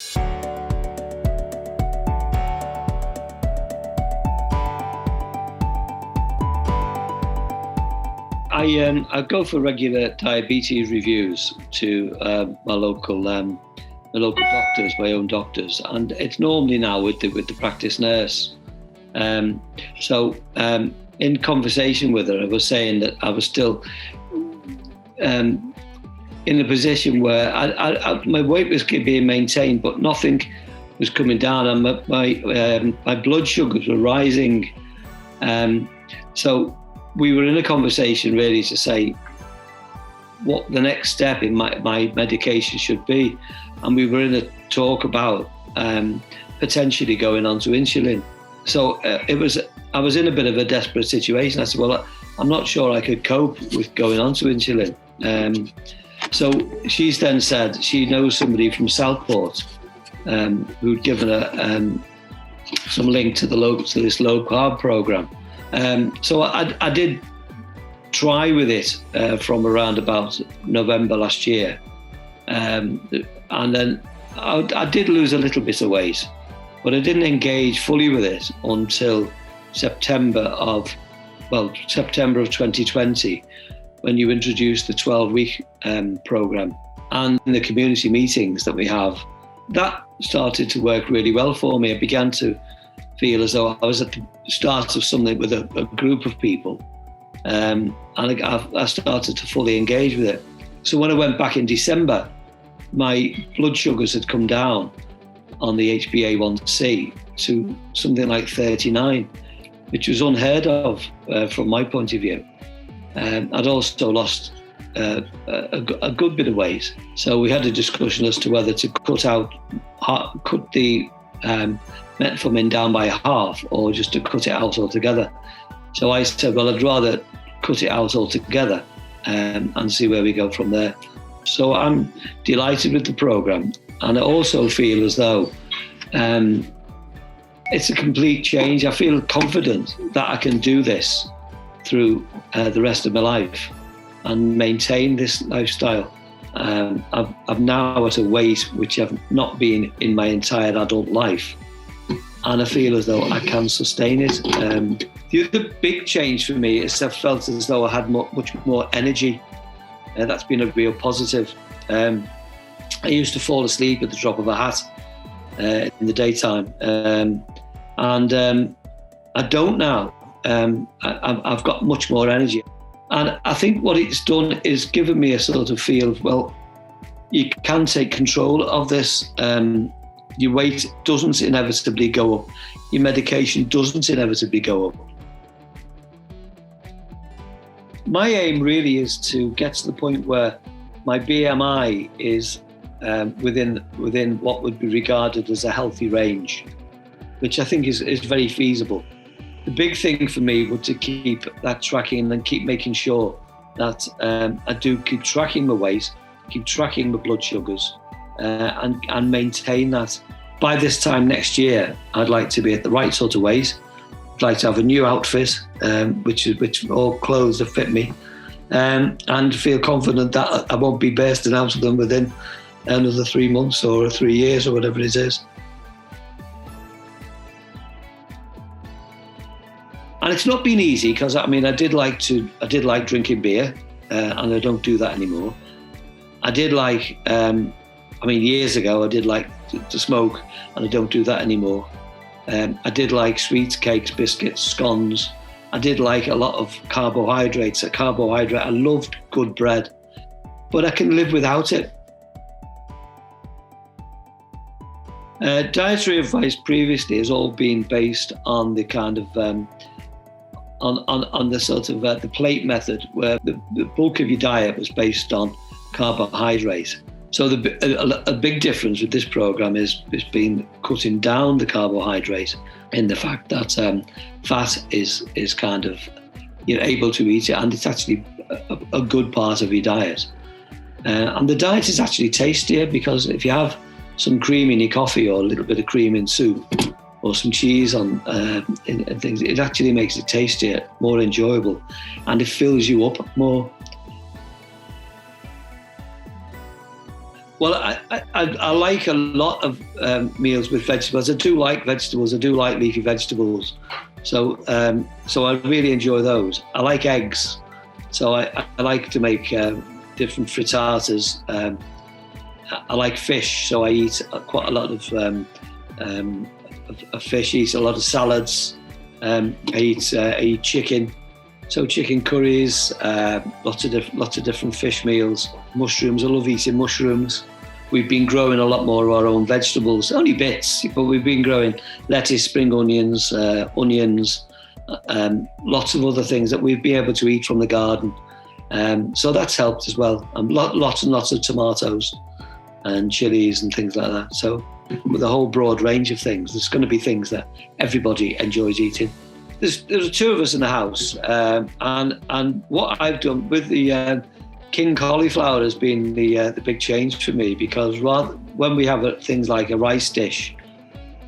I go for regular diabetes reviews to my local doctors, my own doctors, and it's normally now with the practice nurse. So in conversation with her, I was saying that I was still in a position where my weight was being maintained, but nothing was coming down, and my blood sugars were rising. So we were in a conversation really to say what the next step in my medication should be. And we were in a talk about potentially going on to insulin. So I was in a bit of a desperate situation. I said, well, I'm not sure I could cope with going on to insulin. So she's then said she knows somebody from Southport who'd given her some link to this Low Carb Program. So I did try with it from around about November last year. And then I did lose a little bit of weight, but I didn't engage fully with it until September of 2020, when you introduced the 12-week program and the community meetings that we have. That started to work really well for me. I began to feel as though I was at the start of something with a group of people, and I started to fully engage with it. So when I went back in December, my blood sugars had come down on the HbA1c to something like 39, which was unheard of from my point of view. I'd also lost a good bit of weight. So we had a discussion as to whether to cut the metformin down by half or just to cut it out altogether. So I said, well, I'd rather cut it out altogether and see where we go from there. So I'm delighted with the program, and I also feel as though it's a complete change. I feel confident that I can do this through the rest of my life and maintain this lifestyle. I'm now at a weight which I've not been in my entire adult life, and I feel as though I can sustain it. The other big change for me is I felt as though I had much more energy. That's been a real positive. I used to fall asleep at the drop of a hat in the daytime, and I don't now. I've got much more energy. And I think what it's done is given me a sort of feel of, well, you can take control of this. Your weight doesn't inevitably go up. Your medication doesn't inevitably go up. My aim really is to get to the point where my BMI is within what would be regarded as a healthy range, which I think is very feasible. The big thing for me would to keep that tracking and keep making sure that I do keep tracking my weight, keep tracking my blood sugars, and maintain that. By this time next year, I'd like to be at the right sort of weight. I'd like to have a new outfit, which all clothes that fit me, and feel confident that I won't be bursting out of them within another 3 months or 3 years or whatever it is. And it's not been easy because I did like drinking beer, and I don't do that anymore. I did like, years ago I did like to smoke, and I don't do that anymore. I did like sweets, cakes, biscuits, scones. I did like a lot of carbohydrates. I loved good bread, but I can live without it. Dietary advice previously has all been based on the kind of on the sort of the plate method, where the bulk of your diet was based on carbohydrate. So a big difference with this program is been cutting down the carbohydrate, in the fact that fat is kind of, you're able to eat it, and it's actually a good part of your diet. And the diet is actually tastier, because if you have some cream in your coffee or a little bit of cream in soup or some cheese on in things, it actually makes it tastier, more enjoyable, and it fills you up more. Well, I like a lot of meals with vegetables. I do like vegetables. I do like leafy vegetables. So I really enjoy those. I like eggs. So I like to make different frittatas. I like fish. So I eat quite a lot of fish. I eat a lot of salads. I eat chicken. So chicken curries, lots of different fish meals, mushrooms. I love eating mushrooms. We've been growing a lot more of our own vegetables, only bits, but we've been growing lettuce, spring onions, lots of other things that we've been able to eat from the garden. So that's helped as well. And lots and lots of tomatoes and chilies and things like that. So with a whole broad range of things, there's going to be things that everybody enjoys eating. There's two of us in the house, and what I've done with the king cauliflower has been the big change for me, because when we have things like a rice dish,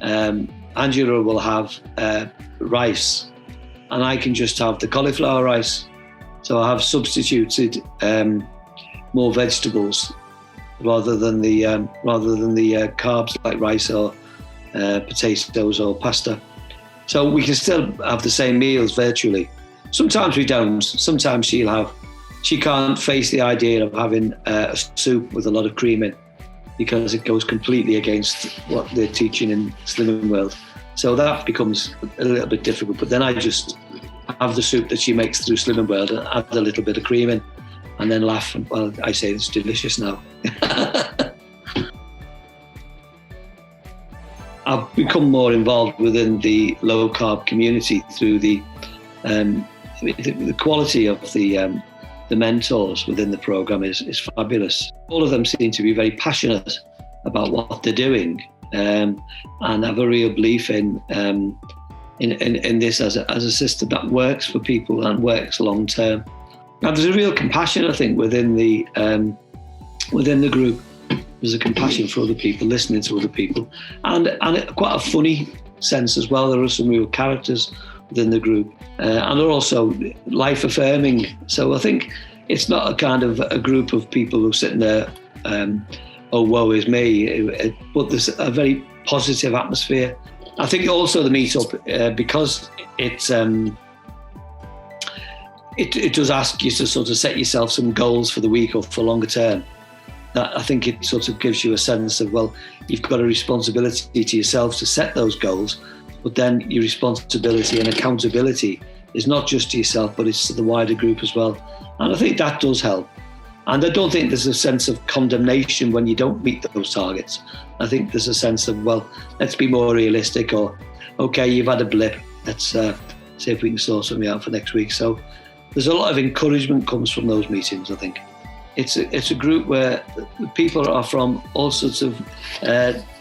Angela will have rice, and I can just have the cauliflower rice. So I have substituted more vegetables rather than the carbs like rice or potatoes or pasta. So we can still have the same meals virtually. Sometimes we don't. Sometimes she can't face the idea of having a soup with a lot of cream in, because it goes completely against what they're teaching in Slimming World. So that becomes a little bit difficult. But then I just have the soup that she makes through Slimming World and add a little bit of cream in, and then laugh. And, well, I say it's delicious now. I've become more involved within the low carb community through the quality of the mentors within the program is fabulous. All of them seem to be very passionate about what they're doing, and have a real belief in this as a system that works for people and works long term. Now, there's a real compassion, I think, within the group. There's a compassion for other people, listening to other people, and quite a funny sense as well. There are some real characters within the group, and they're also life affirming. So I think it's not a kind of a group of people who are sitting there, oh, woe is me, but there's a very positive atmosphere. I think also the meetup, because it does ask you to sort of set yourself some goals for the week or for longer term. That I think it sort of gives you a sense of, well, you've got a responsibility to yourself to set those goals, but then your responsibility and accountability is not just to yourself, but it's to the wider group as well. And I think that does help. And I don't think there's a sense of condemnation when you don't meet those targets. I think there's a sense of, well, let's be more realistic, or, okay, you've had a blip. Let's see if we can sort something out for next week. So there's a lot of encouragement comes from those meetings, I think. It's a group where people are from all sorts of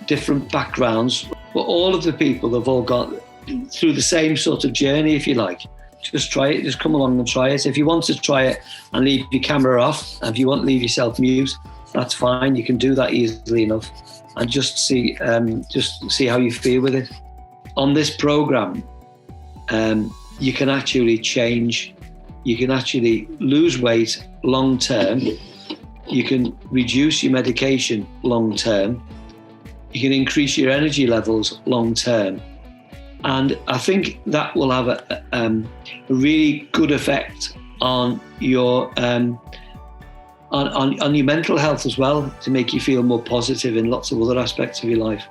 different backgrounds, but all of the people have all got through the same sort of journey, if you like. Just try it, just come along and try it. If you want to try it and leave your camera off, and if you want to leave yourself mute, that's fine. You can do that easily enough, and just see how you feel with it. On this program, you can actually change. You can actually lose weight long term. You can reduce your medication long term. You can increase your energy levels long term. And I think that will have a really good effect on your on your mental health as well, to make you feel more positive in lots of other aspects of your life.